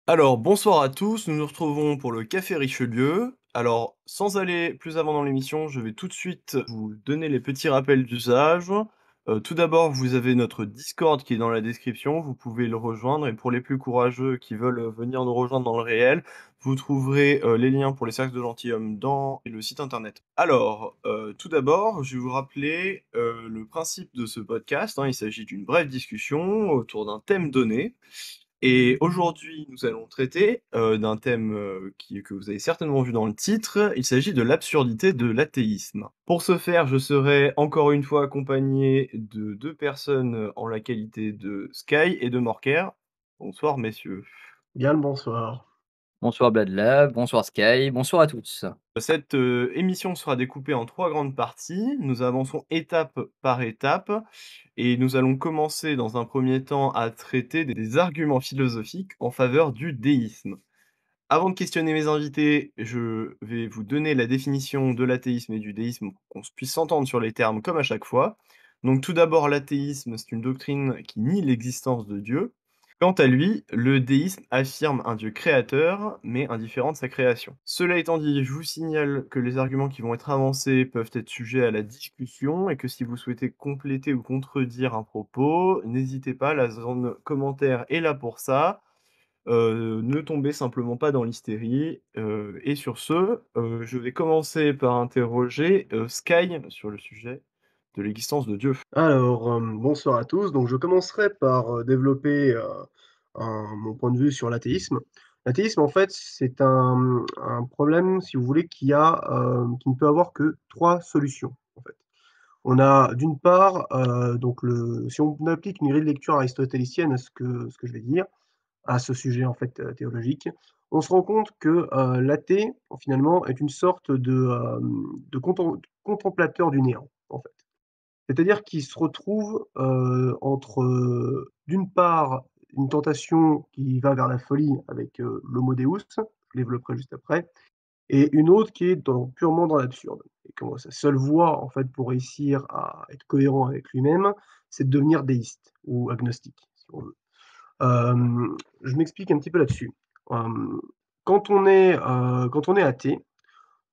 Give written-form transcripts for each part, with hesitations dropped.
Alors, bonsoir à tous, nous nous retrouvons pour le Café Richelieu. Alors, sans aller plus avant dans l'émission, je vais tout de suite vous donner les petits rappels d'usage. Tout d'abord, vous avez notre Discord qui est dans la description, vous pouvez le rejoindre et pour les plus courageux qui veulent venir nous rejoindre dans le réel, vous trouverez les liens pour les cercles de gentilshommes dans le site internet. Alors, tout d'abord, je vais vous rappeler le principe de ce podcast, hein. Il s'agit d'une brève discussion autour d'un thème donné. Et aujourd'hui, nous allons traiter, d'un thème, que vous avez certainement vu dans le titre. Il s'agit de l'absurdité de l'athéisme. Pour ce faire, je serai encore une fois accompagné de 2 personnes, en la qualité de Sky et de Morker. Bonsoir messieurs. Bien le bonsoir. Bonsoir Bladlab, bonsoir Sky, bonsoir à tous. Cette, émission sera découpée en 3 grandes parties. Nous avançons étape par étape et nous allons commencer dans un premier temps à traiter des arguments philosophiques en faveur du déisme. Avant de questionner mes invités, je vais vous donner la définition de l'athéisme et du déisme pour qu'on puisse s'entendre sur les termes comme à chaque fois. Donc tout d'abord, l'athéisme, c'est une doctrine qui nie l'existence de Dieu. Quant à lui, le déisme affirme un Dieu créateur, mais indifférent de sa création. Cela étant dit, je vous signale que les arguments qui vont être avancés peuvent être sujets à la discussion et que si vous souhaitez compléter ou contredire un propos, n'hésitez pas, la zone commentaire est là pour ça. Ne tombez simplement pas dans l'hystérie, et sur ce, je vais commencer par interroger, Sky sur le sujet de l'existence de Dieu. Alors, bonsoir à tous. Donc je commencerai par, développer, mon point de vue sur l'athéisme. L'athéisme, en fait, c'est un problème, si vous voulez, qui ne peut avoir que 3 solutions, en fait. On a d'une part, donc le si on applique une grille de lecture aristotélicienne à ce que je vais dire, à ce sujet, en fait, théologique, on se rend compte que, l'athée, finalement, est une sorte de contemplateur du néant, en fait. C'est-à-dire qu'il se retrouve, entre, d'une part, une tentation qui va vers la folie avec, l'homo deus, je développerai juste après, et une autre qui est purement dans l'absurde et que sa seule voie, en fait, pour réussir à être cohérent avec lui-même, c'est de devenir déiste ou agnostique, si on veut. Je m'explique un petit peu là-dessus. Hem, quand on est athée,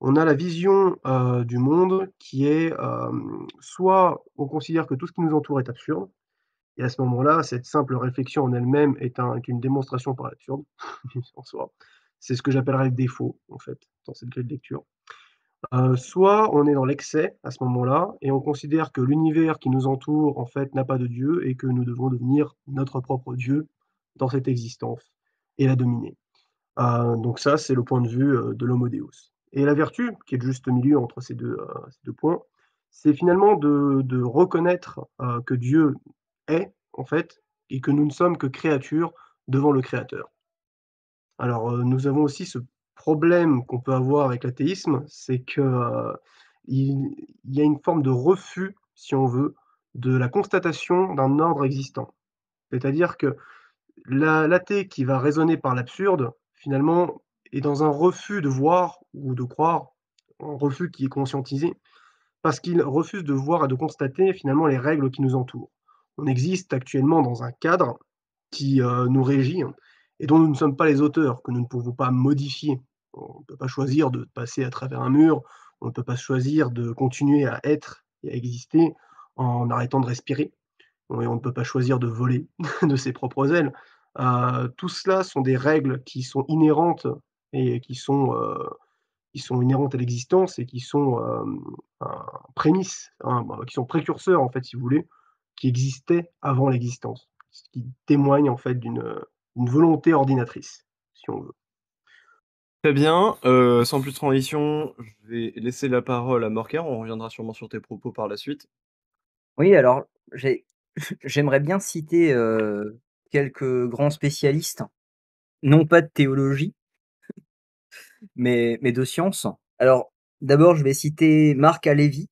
on a la vision, du monde qui est, soit on considère que tout ce qui nous entoure est absurde et à ce moment-là, cette simple réflexion en elle-même est une démonstration par l'absurde, en soi. C'est ce que j'appellerais le défaut, en fait, dans cette grille de lecture. Soit on est dans l'excès à ce moment-là et on considère que l'univers qui nous entoure, en fait, n'a pas de Dieu et que nous devons devenir notre propre Dieu dans cette existence et la dominer. Donc ça, c'est le point de vue, de l'homo deus et la vertu, qui est le juste milieu entre ces deux points, c'est finalement de reconnaître, que Dieu est, en fait, et que nous ne sommes que créatures devant le Créateur. Alors, nous avons aussi ce problème qu'on peut avoir avec l'athéisme, c'est que, il y a une forme de refus, si on veut, de la constatation d'un ordre existant. C'est-à-dire que l'athée qui va raisonner par l'absurde, finalement, est dans un refus de voir ou de croire, un refus qui est conscientisé, parce qu'il refuse de voir et de constater finalement les règles qui nous entourent. On existe actuellement dans un cadre qui, nous régit et dont nous ne sommes pas les auteurs, que nous ne pouvons pas modifier. On ne peut pas choisir de passer à travers un mur, on ne peut pas choisir de continuer à être et à exister en arrêtant de respirer. Oui, on ne peut pas choisir de voler de ses propres ailes. Tout cela sont des règles qui sont inhérentes et qui sont inhérentes à l'existence et qui sont, prémices, hein, bah, qui sont précurseurs, en fait, si vous voulez, qui existaient avant l'existence. Ce qui témoigne, en fait, d'une volonté ordinatrice, si on veut. Très bien, sans plus de transition, je vais laisser la parole à Morker, on reviendra sûrement sur tes propos par la suite. Oui, alors j'ai j'aimerais bien citer, quelques grands spécialistes, non pas de théologie, mais de sciences. Alors, d'abord, je vais citer Marc Halevi,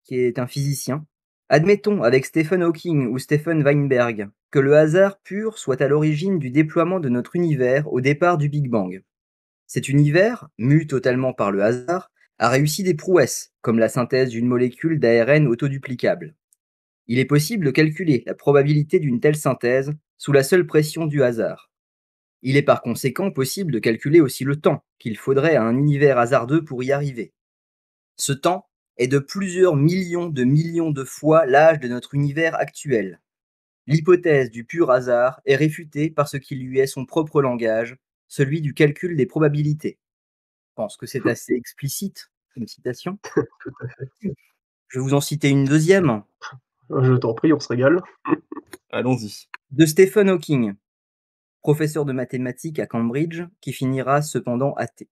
qui est un physicien. Admettons, avec Stephen Hawking ou Stephen Weinberg, que le hasard pur soit à l'origine du déploiement de notre univers au départ du Big Bang. Cet univers, mu totalement par le hasard, a réussi des prouesses, comme la synthèse d'une molécule d'ARN autoduplicable. Il est possible de calculer la probabilité d'une telle synthèse sous la seule pression du hasard. Il est par conséquent possible de calculer aussi le temps qu'il faudrait à un univers hasardeux pour y arriver. Ce temps est de plusieurs millions de fois l'âge de notre univers actuel. L'hypothèse du pur hasard est réfutée par ce qui lui est son propre langage, celui du calcul des probabilités. Je pense que c'est assez explicite comme citation. Tout à fait. Je vais vous en citer une deuxième, Je t'en prie, on se régale. Allons-y. de Stephen Hawking, professeur de mathématiques à Cambridge, qui finira cependant athée.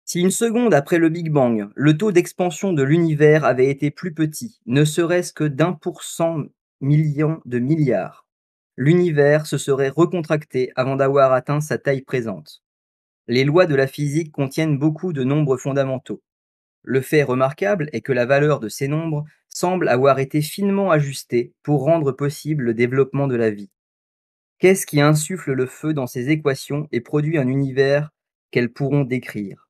Si une seconde après le Big Bang, le taux d'expansion de l'univers avait été plus petit, ne serait-ce que d'1 % de milliard, l'univers se serait recontracté avant d'avoir atteint sa taille présente. Les lois de la physique contiennent beaucoup de nombres fondamentaux. Le fait remarquable est que la valeur de ces nombres semble avoir été finement ajustée pour rendre possible le développement de la vie. Qu'est-ce qui insuffle le feu dans ces équations et produit un univers qu'elles pourront décrire?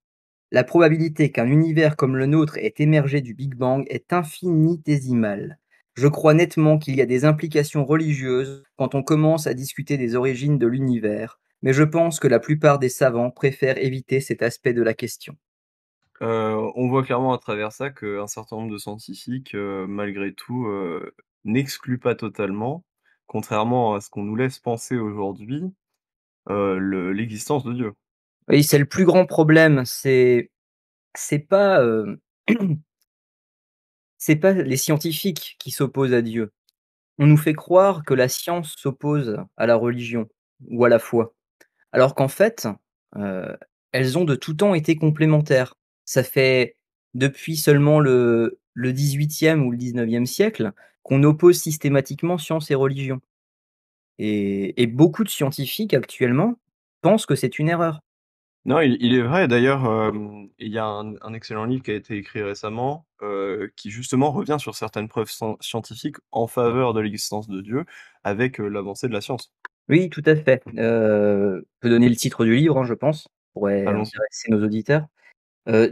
La probabilité qu'un univers comme le nôtre ait émergé du Big Bang est infinitésimale. Je crois nettement qu'il y a des implications religieuses quand on commence à discuter des origines de l'univers, mais je pense que la plupart des savants préfèrent éviter cet aspect de la question. On voit clairement à travers ça qu'un certain nombre de scientifiques, malgré tout, n'excluent pas totalement, contrairement à ce qu'on nous laisse penser aujourd'hui, l'existence de Dieu. Oui, c'est le plus grand problème, c'est pas, c'est pas les scientifiques qui s'opposent à Dieu. On nous fait croire que la science s'oppose à la religion ou à la foi. Alors qu'en fait, heu, elles ont de tout temps été complémentaires. Ça fait depuis seulement le 18e ou le 19e siècle qu'on oppose systématiquement science et religion et beaucoup de scientifiques actuellement pensent que c'est une erreur. Non, il est vrai d'ailleurs, il y a un excellent livre qui a été écrit récemment, qui justement revient sur certaines preuves scientifiques en faveur de l'existence de Dieu avec, l'avancée de la science. Oui, tout à fait. Je peux donner le titre du livre, hein, je pense, pourrait Allons-y. intéresser nos auditeurs.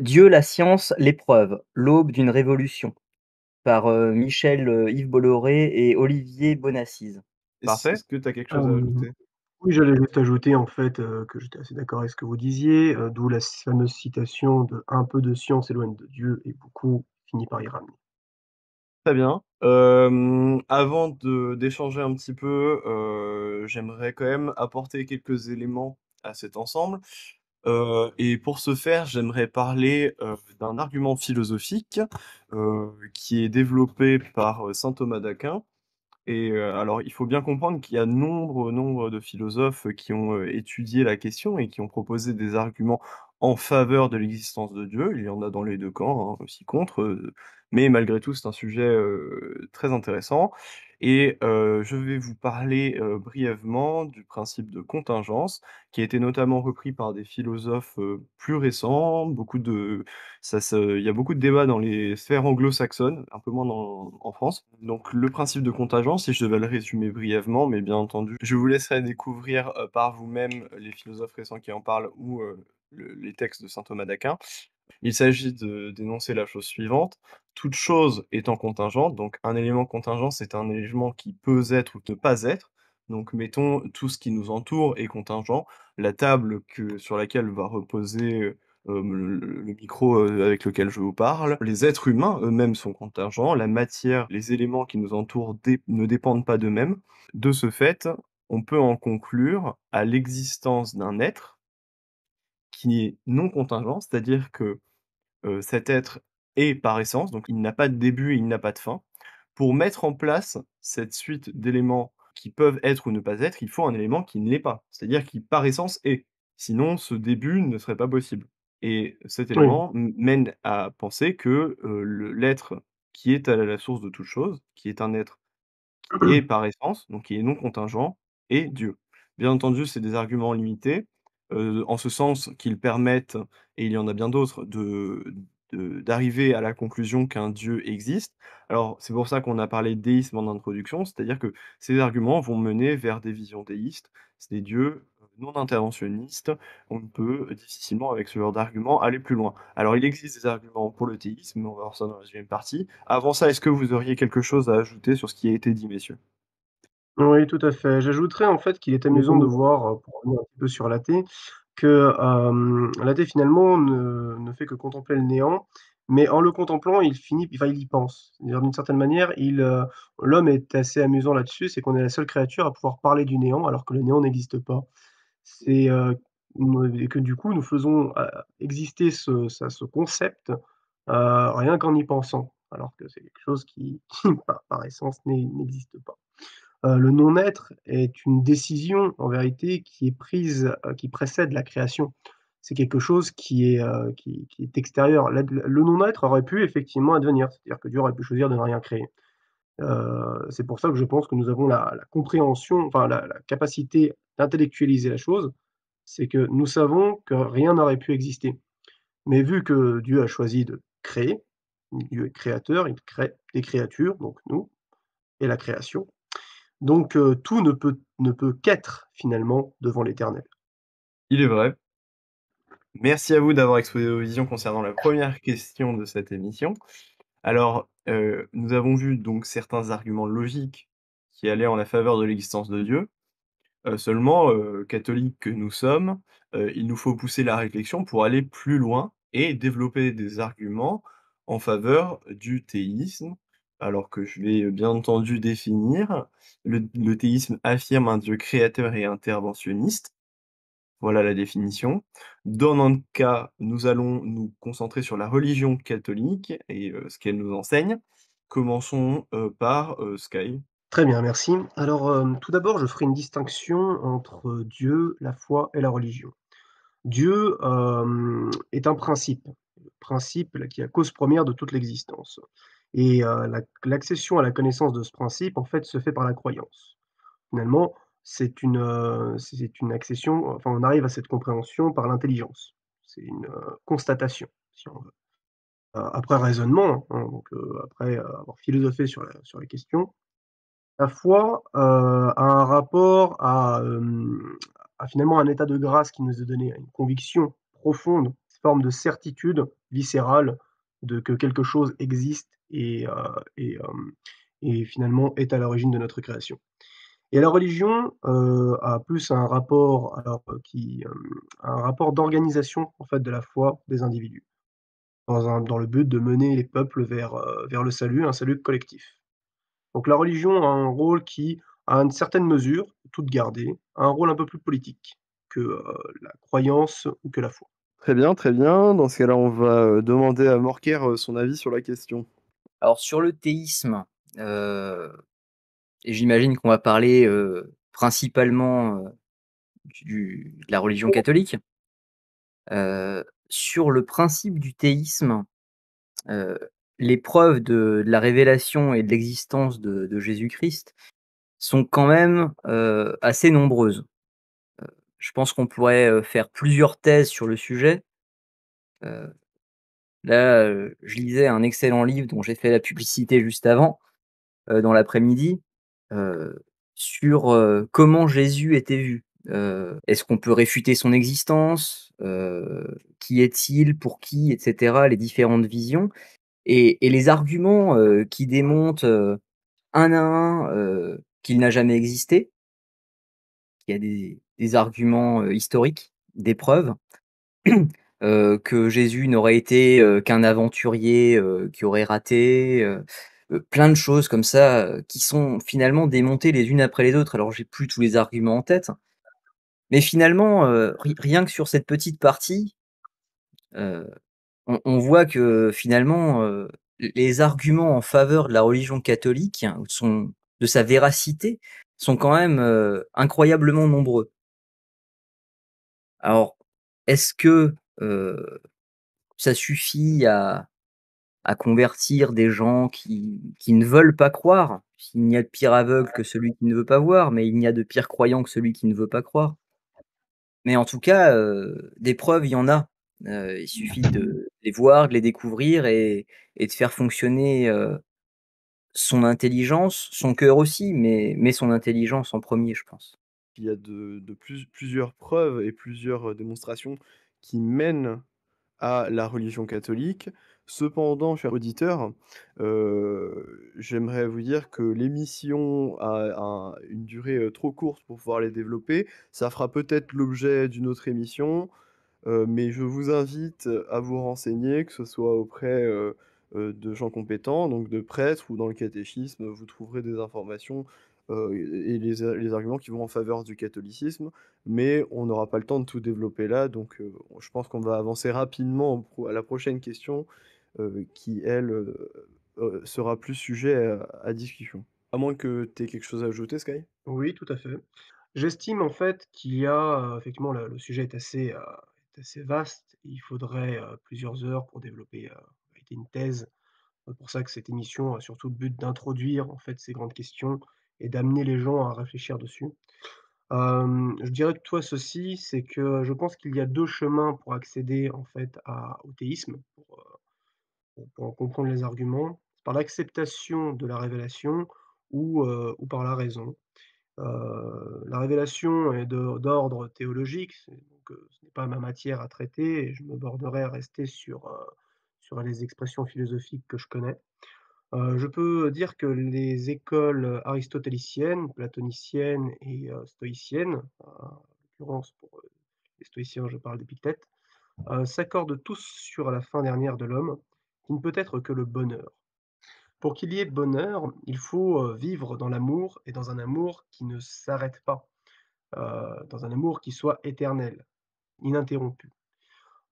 Dieu, la science, l'épreuve, l'aube d'une révolution par, Michel, Yves Bolloré et Olivier Bonassise. Est-ce que tu as quelque chose à Hem, ajouter? oui, j'allais juste ajouter en fait, que j'étais assez d'accord avec ce que vous disiez, d'où la fameuse citation de: «Un peu de science éloigne de Dieu et beaucoup finit par y ramener». Très bien. Avant d'échanger un petit peu, j'aimerais quand même apporter quelques éléments à cet ensemble, et pour ce faire, j'aimerais parler, d'un argument philosophique, qui est développé par, saint Thomas d'Aquin. Et alors il faut bien comprendre qu'il y a nombre de philosophes qui ont, étudié la question et qui ont proposé des arguments en faveur de l'existence de Dieu. Il y en a dans les 2 camps, hein, aussi contre, mais malgré tout, c'est un sujet, très intéressant. Et je vais vous parler, brièvement du principe de contingence, qui a été notamment repris par des philosophes, plus récents. Il y a beaucoup de débats dans les sphères anglo-saxonnes, un peu moins en France. Donc le principe de contingence, si je devais le résumer brièvement, mais bien entendu, je vous laisserai découvrir, par vous-même les philosophes récents qui en parlent ou, les textes de saint Thomas d'Aquin. Il s'agit d'énoncer la chose suivante: toute chose étant contingente, donc un élément contingent, c'est un élément qui peut être ou ne pas être. Donc mettons, tout ce qui nous entoure est contingent. La table sur laquelle va reposer, le micro, avec lequel je vous parle. Les êtres humains eux-mêmes sont contingents. La matière, les éléments qui nous entourent ne dépendent pas d'eux-mêmes. De ce fait, on peut en conclure à l'existence d'un être qui est non contingent, c'est-à-dire que cet être est par essence, donc il n'a pas de début et il n'a pas de fin. Pour mettre en place cette suite d'éléments qui peuvent être ou ne pas être, il faut un élément qui ne l'est pas, c'est-à-dire qui par essence est. Sinon ce début ne serait pas possible et cet Oui. élément mène à penser que, l'être qui est à la source de toute chose, qui est un être qui est par essence, donc qui est non contingent, est Dieu. Bien entendu, c'est des arguments limités, en ce sens qu'ils permettent, et il y en a bien d'autres, d'arriver à la conclusion qu'un Dieu existe. Alors, c'est pour ça qu'on a parlé de déisme en introduction, c'est-à-dire que ces arguments vont mener vers des visions déistes. C'est des dieux, non interventionnistes. On ne peut difficilement, avec ce genre d'arguments, aller plus loin. Alors, il existe des arguments pour le théisme, mais on va voir ça dans la deuxième partie. Avant ça, est-ce que vous auriez quelque chose à ajouter sur ce qui a été dit, messieurs? Oui, tout à fait. J'ajouterais en fait qu'il est amusant de voir, pour revenir un petit peu sur l'athée, que, l'athée finalement ne fait que contempler le néant, mais en le contemplant, il y pense. C'est-à-dire d'une certaine manière, l'homme est assez amusant là-dessus, c'est qu'on est la seule créature à pouvoir parler du néant alors que le néant n'existe pas. C'est, et que du coup nous faisons, exister ce concept, rien qu'en y pensant, alors que c'est quelque chose qui par essence n'existe pas. Le non-être est une décision en vérité qui est prise, qui précède la création. C'est quelque chose qui est extérieur. Le non-être aurait pu effectivement advenir, c'est-à-dire que Dieu aurait pu choisir de ne rien créer. C'est pour ça que je pense que nous avons la compréhension, enfin la capacité d'intellectualiser la chose, c'est que nous savons que rien n'aurait pu exister. Mais vu que Dieu a choisi de créer, Dieu est créateur, il crée des créatures, donc nous et la création. Donc tout ne peut qu'être finalement devant l'Éternel. Il est vrai. Merci à vous d'avoir exposé vos visions concernant la première question de cette émission. Alors, nous avons vu donc certains arguments logiques qui allaient en la faveur de l'existence de Dieu. Seulement, catholiques que nous sommes, il nous faut pousser la réflexion pour aller plus loin et développer des arguments en faveur du théisme. Alors que je vais, bien entendu définir. Le théisme affirme un Dieu créateur et interventionniste. Voilà la définition. Dans notre cas, nous allons nous concentrer sur la religion catholique et ce qu'elle nous enseigne. Commençons, par, Sky. Très bien, merci. Alors, tout d'abord, je ferai une distinction entre Dieu, la foi et la religion. Dieu, est un principe, principe là qui est la cause première de toute l'existence et l'accession à la connaissance de ce principe, en fait, se fait par la croyance. Finalement, c'est une accession, enfin, on arrive à cette compréhension par l'intelligence. C'est une, constatation, si on veut. Après raisonnement, hein, donc après, avoir philosophé sur la question, la foi, a un rapport à finalement un état de grâce qui nous est donné, à une conviction profonde, une forme de certitude viscérale de que quelque chose existe et finalement est à l'origine de notre création. Et la religion, a plus un rapport alors, un rapport d'organisation en fait de la foi des individus, dans le but de mener les peuples vers le salut, un salut collectif. Donc la religion a un rôle qui, à une certaine mesure, toute gardée, a un rôle un peu plus politique que, la croyance ou que la foi. Très bien, très bien. Dans ce cas-là, on va, demander à Morker, son avis sur la question. Alors sur le théisme, heu et j'imagine qu'on va parler, principalement, de la religion catholique. Sur le principe du théisme, heu, les preuves de la révélation et de l'existence de Jésus-Christ sont quand même, assez nombreuses. Je pense qu'on pourrait, faire plusieurs thèses sur le sujet. Heu, Là, je lisais un excellent livre dont j'ai fait la publicité juste avant, dans l'après-midi, heu, sur, comment Jésus était vu. Est-ce qu'on peut réfuter son existence? Qui est-il? Pour qui? Et cetera, les différentes visions et les arguments, qui démontent, un à un, qu'il n'a jamais existé. Il y a des arguments, historiques, des preuves, que Jésus n'aurait été, qu'un aventurier, qui aurait raté, plein de choses comme ça, qui sont finalement démontées les unes après les autres. Alors j'ai plus tous les arguments en tête, mais finalement, rien que sur cette petite partie, heu, on voit que finalement, les arguments en faveur de la religion catholique sont de sa véracité, sont quand même, incroyablement nombreux. Alors, est-ce que, ça suffit à convertir des gens qui ne veulent pas croire? Il n'y a de pire aveugle que celui qui ne veut pas voir, mais il n'y a de pire croyant que celui qui ne veut pas croire. Mais en tout cas, des preuves, il y en a. Il suffit de les voir, de les découvrir et de faire fonctionner, son intelligence, son cœur aussi, mais son intelligence en premier, je pense. Il y a plusieurs preuves et plusieurs, démonstrations qui mènent à la religion catholique. Cependant, cher auditeur, j'aimerais vous dire que l'émission a une durée, trop courte pour pouvoir les développer. Ça fera peut-être l'objet d'une autre émission. Mais je vous invite à vous renseigner, que ce soit auprès, de gens compétents, donc de prêtres ou dans le catéchisme, vous trouverez des informations, et les arguments qui vont en faveur du catholicisme. Mais on n'aura pas le temps de tout développer là, donc je pense qu'on va avancer rapidement à la prochaine question, qui elle, sera plus sujet à discussion. À moins que tu aies quelque chose à ajouter, Sky? Oui, tout à fait. J'estime en fait qu'il y a, effectivement le sujet est assez vaste. Il faudrait, plusieurs heures pour développer, en réalité une thèse. C'est pour ça que cette émission a surtout le but d'introduire en fait ces grandes questions et d'amener les gens à réfléchir dessus. Je dirais toi ceci, c'est que je pense qu'il y a 2 chemins pour accéder en fait au théisme, pour en comprendre les arguments. C'est par l'acceptation de la révélation ou par la raison. La révélation est d'ordre théologique, ce n'est pas ma matière à traiter et je me bornerai à rester sur les expressions philosophiques que je connais. Je peux dire que les écoles aristotéliciennes, platoniciennes et stoïciennes, en l'occurrence pour, les stoïciens, je parle d'Épictète, s'accordent tous sur la fin dernière de l'homme, qui ne peut être que le bonheur. Pour qu'il y ait bonheur, il faut, vivre dans l'amour et dans un amour qui ne s'arrête pas, dans un amour qui soit éternel, ininterrompu.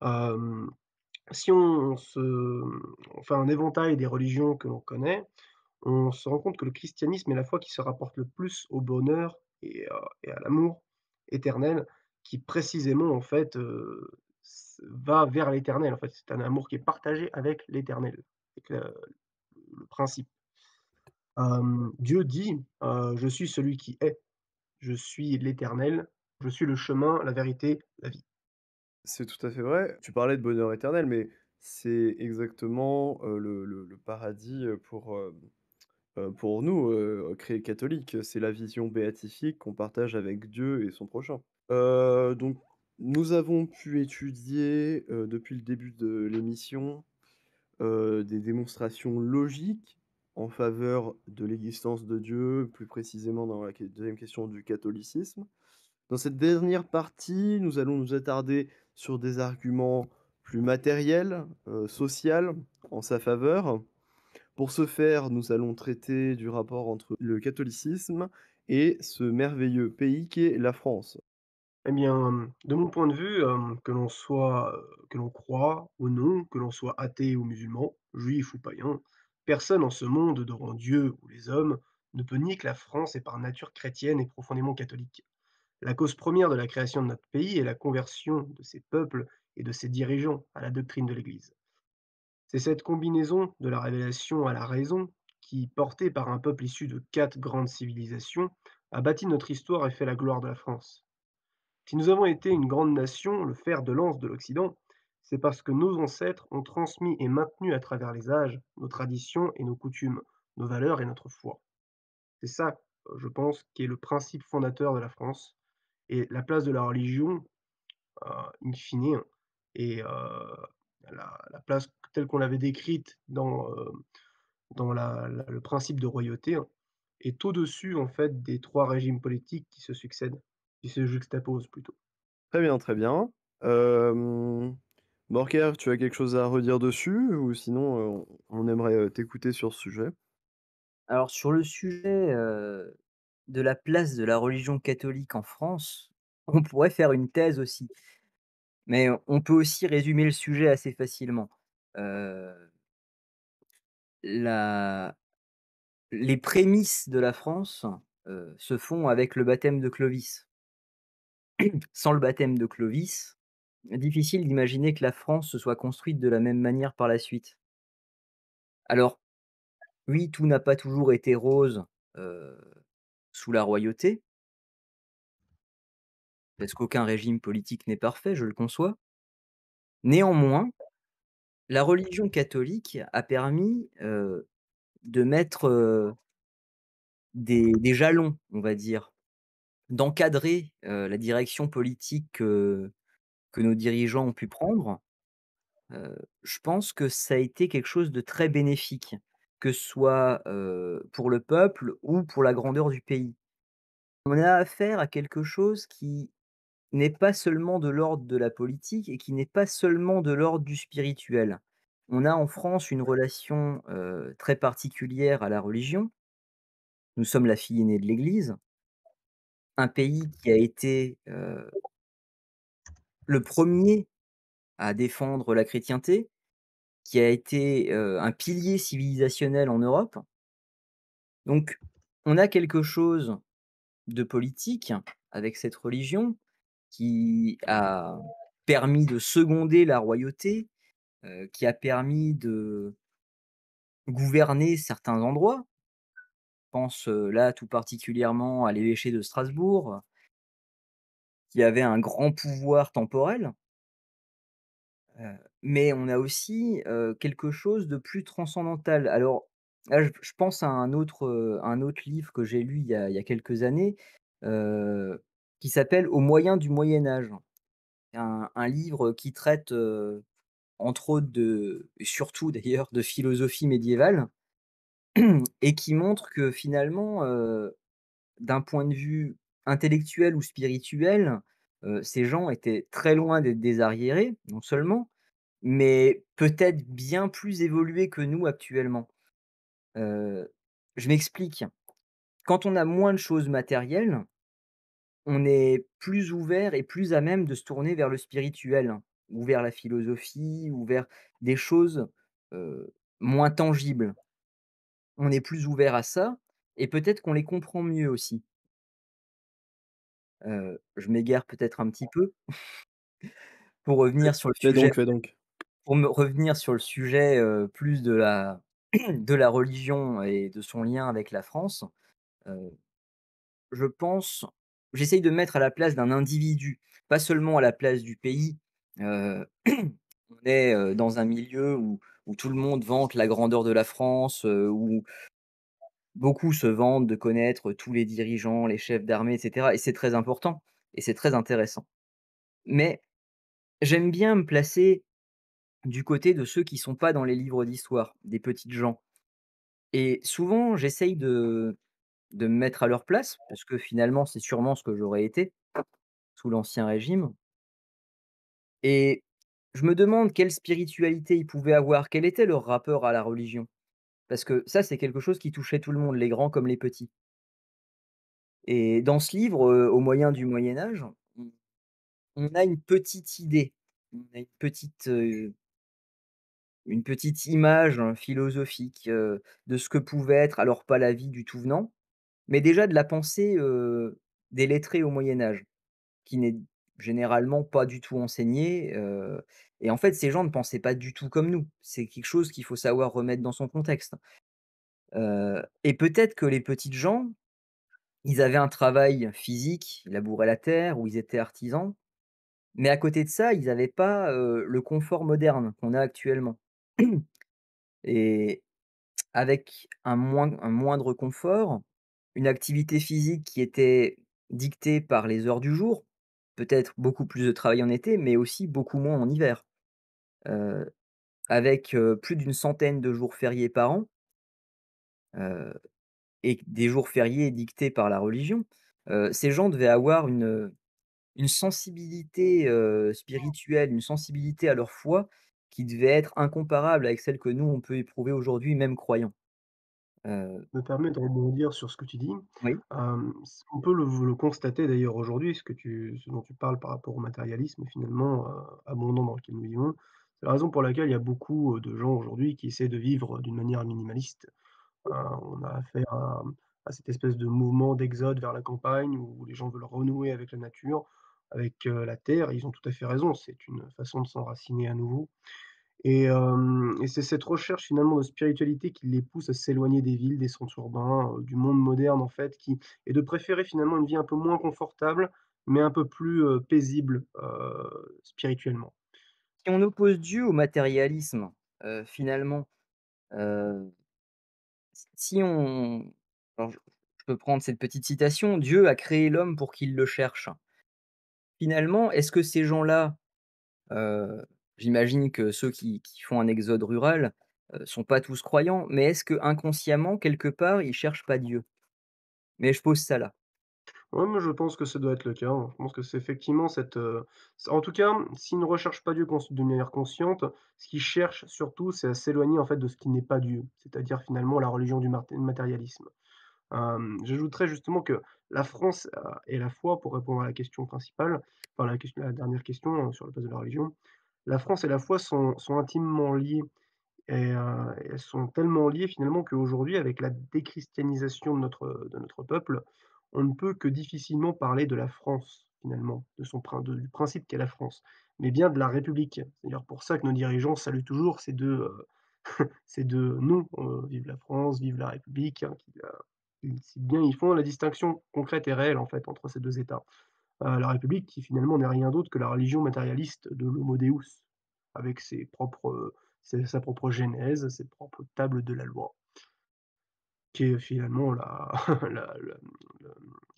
Hem, si on fait un éventail des religions que l'on connaît, on se rend compte que le christianisme est la foi qui se rapporte le plus au bonheur et à l'amour éternel qui précisément en fait, va vers l'éternel en fait. C'est un amour qui est partagé avec l'éternel, avec le principe. Dieu dit, «Je suis celui qui est, je suis l'Éternel, je suis le chemin, la vérité, la vie». C'est tout à fait vrai. Tu parlais de bonheur éternel, mais c'est exactement, le paradis, pour nous, catholiques. C'est la vision béatifique qu'on partage avec Dieu et son prochain. Donc nous avons pu étudier, depuis le début de l'émission, des démonstrations logiques en faveur de l'existence de Dieu, plus précisément dans la 2e question du catholicisme. Dans cette dernière partie, nous allons nous attarder sur des arguments plus matériels, social, en sa faveur. Pour ce faire, nous allons traiter du rapport entre le catholicisme et ce merveilleux pays qu'est la France. Eh bien, de mon point de vue, que l'on croit ou non, que l'on soit athée ou musulman, juif ou païen, personne en ce monde devant Dieu ou les hommes ne peut nier que la France est par nature chrétienne et profondément catholique. La cause première de la création de notre pays est la conversion de ses peuples et de ses dirigeants à la doctrine de l'Église. C'est cette combinaison de la révélation à la raison qui, portée par un peuple issu de 4 grandes civilisations, a bâti notre histoire et fait la gloire de la France. Si nous avons été une grande nation, le fer de lance de l'Occident, c'est parce que nos ancêtres ont transmis et maintenu à travers les âges nos traditions et nos coutumes, nos valeurs et notre foi. C'est ça, je pense, qui est le principe fondateur de la France et la place de la religion, in fine, et la place telle qu'on l'avait décrite dans le principe de royauté, hein, est au-dessus, en fait, des 3 régimes politiques qui se succèdent, qui se juxtaposent plutôt. Très bien, très bien. Hem, Morker, tu as quelque chose à redire dessus ou sinon, on aimerait, t'écouter sur ce sujet? Alors sur le sujet, de la place de la religion catholique en France, on pourrait faire une thèse aussi, mais on peut aussi résumer le sujet assez facilement. Heu, la Les prémices de la France, se font avec le baptême de Clovis. Sans le baptême de Clovis, difficile d'imaginer que la France se soit construite de la même manière par la suite. Alors oui, tout n'a pas toujours été rose, heu, sous la royauté, parce qu'aucun régime politique n'est parfait, je le conçois. Néanmoins, la religion catholique a permis, de mettre, des jalons, on va dire, d'encadrer, la direction politique que nos dirigeants ont pu prendre Je pense que ça a été quelque chose de très bénéfique, que ce soit, pour le peuple ou pour la grandeur du pays. On a affaire à quelque chose qui n'est pas seulement de l'ordre de la politique et qui n'est pas seulement de l'ordre du spirituel. On a en France une relation, très particulière à la religion. Nous sommes la fille aînée de l'Église, un pays qui a été, le premier à défendre la chrétienté, qui a été, un pilier civilisationnel en Europe. Donc on a quelque chose de politique avec cette religion qui a permis de seconder la royauté, qui a permis de gouverner certains endroits. Je pense, là tout particulièrement à l'évêché de Strasbourg, qui avait un grand pouvoir temporel. Mais on a aussi, quelque chose de plus transcendantal. Alors là, je pense à un autre livre que j'ai lu il y a quelques années, heu, qui s'appelle «Au moyen du Moyen Âge». Un livre qui traite, entre autres de et surtout d'ailleurs de philosophie médiévale et qui montre que finalement, d'un point de vue intellectuel ou spirituel, ces gens étaient très loin d'être des arriérés, non seulement, mais peut-être bien plus évolués que nous actuellement. Heu, je m'explique. Quand on a moins de choses matérielles, on est plus ouvert et plus à même de se tourner vers le spirituel, ou vers la philosophie, ou vers des choses, moins tangibles. On est plus ouvert à ça et peut-être qu'on les comprend mieux aussi. Je m'égare peut-être un petit peu pour revenir sur le Fais sujet donc, fais donc. pour me revenir sur le sujet, plus de la de la religion et de son lien avec la France. Heu, je pense j'essaye de me mettre à la place d'un individu, pas seulement à la place du pays. Heu, on est, dans un milieu où tout le monde vante la grandeur de la France, où beaucoup se vantent de connaître tous les dirigeants, les chefs d'armée et cetera et c'est très important et c'est très intéressant. Mais j'aime bien me placer du côté de ceux qui sont pas dans les livres d'histoire, des petites gens et souvent j'essaye de me mettre à leur place parce que finalement c'est sûrement ce que j'aurais été sous l'Ancien Régime et je me demande quelle spiritualité ils pouvaient avoir, quel était leur rapport à la religion? Parce que ça, c'est quelque chose qui touchait tout le monde, les grands comme les petits et dans ce livre, Au moyen du Moyen Âge, on on a une petite idée, on a une petite image, philosophique, de ce que pouvait être alors pas la vie du tout venant, mais déjà de la pensée, des lettrés au Moyen Âge, qui n'est généralement pas du tout enseignée, et en fait, ces gens ne pensaient pas du tout comme nous. C'est quelque chose qu'il faut savoir remettre dans son contexte, et peut-être que les petites gens, ils avaient un travail physique, ils labouraient la terre ou ils étaient artisans, mais à côté de ça, ils n'avaient pas, le confort moderne qu'on a actuellement et avec un moindre confort, une activité physique qui était dictée par les heures du jour, peut-être beaucoup plus de travail en été, mais aussi beaucoup moins en hiver. Heu, avec, plus d'une centaine de jours fériés par an, heu et des jours fériés dictés par la religion, ces gens devaient avoir une sensibilité, spirituelle, une sensibilité à leur foi qui devait être incomparable avec celle que nous, on peut éprouver aujourd'hui, même croyants. Heu, Me permet de rebondir sur ce que tu dis. oui, S On peut le constater d'ailleurs aujourd'hui, ce dont tu parles par rapport au matérialisme finalement, abondant dans lequel nous vivons. C'est la raison pour laquelle il y a beaucoup, de gens aujourd'hui qui essaient de vivre d'une manière minimaliste. On a affaire à cette espèce de mouvement d'exode vers la campagne où les gens veulent renouer avec la nature, avec, la terre. Ils ont tout à fait raison, c'est une façon de s'enraciner à nouveau. Et c'est cette recherche finalement de spiritualité qui les pousse à s'éloigner des villes, des centres urbains, du monde moderne en fait, qui et de préférer finalement une vie un peu moins confortable, mais un peu plus, paisible, spirituellement. si on oppose Dieu au matérialisme, finalement, heu, si on alors je peux prendre cette petite citation: «Dieu a créé l'homme pour qu'il le cherche». Finalement, est-ce que ces gens-là, J'imagine que ceux qui font un exode rural, sont pas tous croyants, mais est-ce que inconsciemment, quelque part, ils cherchent pas Dieu? Mais je pose ça là. Ouais, moi je pense que ça doit être le cas, hein. Je pense que c'est effectivement en tout cas, s'ils ne recherchent pas Dieu d'une manière consciente, ce qu'ils cherchent surtout, c'est à s'éloigner en fait de ce qui n'est pas Dieu, c'est-à-dire finalement la religion du matérialisme. J'ajouterais justement que la France, et la foi, pour répondre à la question principale, enfin la dernière question, sur la place de la religion, la France et la foi sont intimement liées. Et elles sont tellement liées finalement qu'aujourd'hui, avec la déchristianisation de notre peuple, on ne peut que difficilement parler de la France finalement, de son prin de du principe qu'est la France, mais bien de la République. C'est d'ailleurs pour ça que nos dirigeants saluent toujours ces 2 noms, «Vive la France, vive la République», hein, c'est bien, ils font la distinction concrète et réelle en fait entre ces 2 États. La République qui finalement n'est rien d'autre que la religion matérialiste de l'homo deus, avec sa propre genèse, ses propres tables de la loi, qui est finalement la la le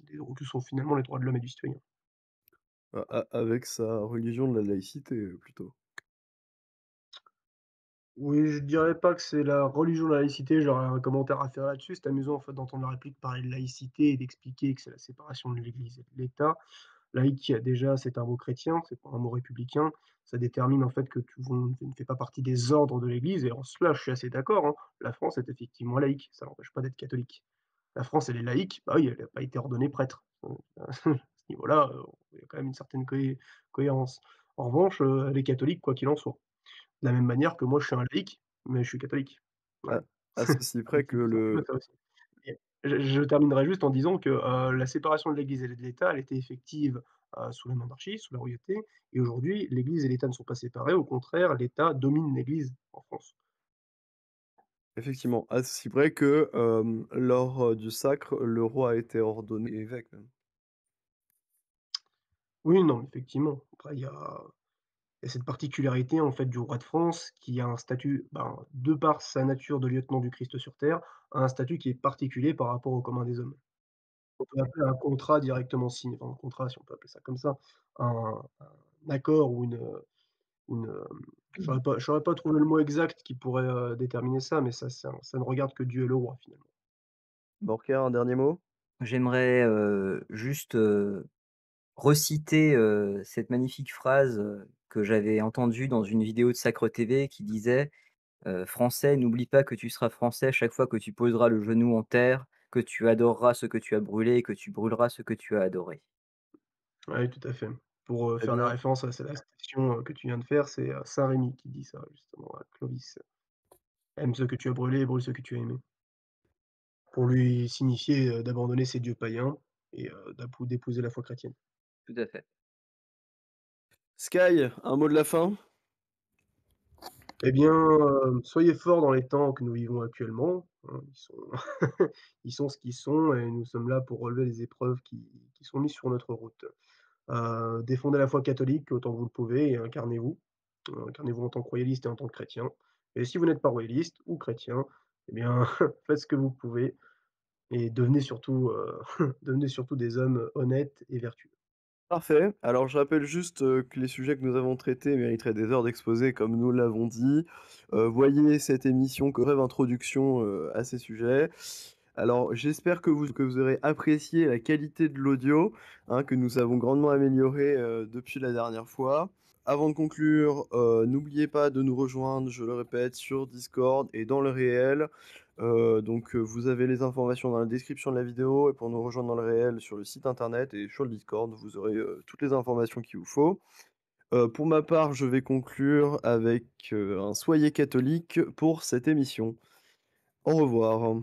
les que sont finalement les droits de l'homme et du citoyen. A avec sa religion de la laïcité, plutôt. Oui, je dirais pas que c'est la religion de la laïcité, j'aurais un commentaire à faire là-dessus. C'est amusant en fait d'entendre la République parler de laïcité et d'expliquer que c'est la séparation de l'Église et de l'État. Laïque, déjà, c'est un mot chrétien, c'est pas un mot républicain. Ça détermine en fait que tu ne fais pas partie des ordres de l'Église et en cela, je suis assez d'accord, hein. La France est effectivement laïque, ça n'empêche pas d'être catholique. La France, elle est laïque, bah oui, elle a pas été ordonnée prêtre. À ce niveau-là, il y a quand même une certaine cohérence. En revanche, elle est catholique quoi qu'il en soit. De la même manière que moi, je suis un laïc, mais je suis catholique. À Voilà. à ceci près que C'est un petit peu le ça aussi. Et je terminerai juste en disant que, la séparation de l'Église et de l'État, elle était effective, sous la monarchie, sous la royauté et aujourd'hui, l'Église et l'État ne sont pas séparés. Au contraire, l'État domine l'Église en France. effectivement, à ceci près que, lors, du sacre, le roi a été ordonné évêque même. Oui, non, effectivement. Après, il y a cette particularité, en fait, du roi de France qui a un statut, ben, de par sa nature de lieutenant du Christ sur terre, a un statut qui est particulier par rapport au commun des hommes. On peut appeler un contrat directement signé, enfin un contrat si on peut appeler ça comme ça, un accord ou je saurais pas trouver le mot exact qui pourrait, déterminer ça, mais ça ne regarde que Dieu et le roi finalement. Borker, un dernier mot? J'aimerais, juste, reciter, cette magnifique phrase, que j'avais entendue dans une vidéo de Sacre TV qui disait, «Français, n'oublie pas que tu seras français chaque fois que tu poseras le genou en terre, que tu adoreras ce que tu as brûlé et que tu brûleras ce que tu as adoré». Oui, tout à fait. Pour, Très faire la bien. référence à la citation, que tu viens de faire, c'est, saint Rémy qui dit ça justement à Clovis. «Aime ceux que tu as brûlés et brûle ceux que tu as aimés». Pour lui signifier, d'abandonner ses dieux païens et d'épouser la foi chrétienne. Tout à fait. Sky, un mot de la fin? Eh bien, soyez forts dans les temps que nous vivons actuellement, hein. Ils sont ils sont ce qu'ils sont et nous sommes là pour relever les épreuves qui sont mises sur notre route. Défendez la foi catholique autant que vous le pouvez et incarnez-vous. Incarnez-vous en tant que royaliste et en tant que chrétien. Et si vous n'êtes pas royaliste ou chrétien, eh bien, faites ce que vous pouvez et devenez surtout des hommes honnêtes et vertueux. Parfait. Alors je rappelle juste, que les sujets que nous avons traités mériteraient des heures d'exposé comme nous l'avons dit. Voyez cette émission comme brève introduction, à ces sujets. Alors j'espère que vous aurez apprécié la qualité de l'audio, hein, que nous avons grandement amélioré, depuis la dernière fois. Avant de conclure, n'oubliez pas de nous rejoindre, je le répète, sur Discord et dans le réel. Vous avez les informations dans la description de la vidéo et pour nous rejoindre dans le réel sur le site internet et sur le Discord, vous aurez, toutes les informations qu'il vous faut. Pour ma part, je vais conclure avec, un «Soyez catholiques» pour cette émission. Au revoir.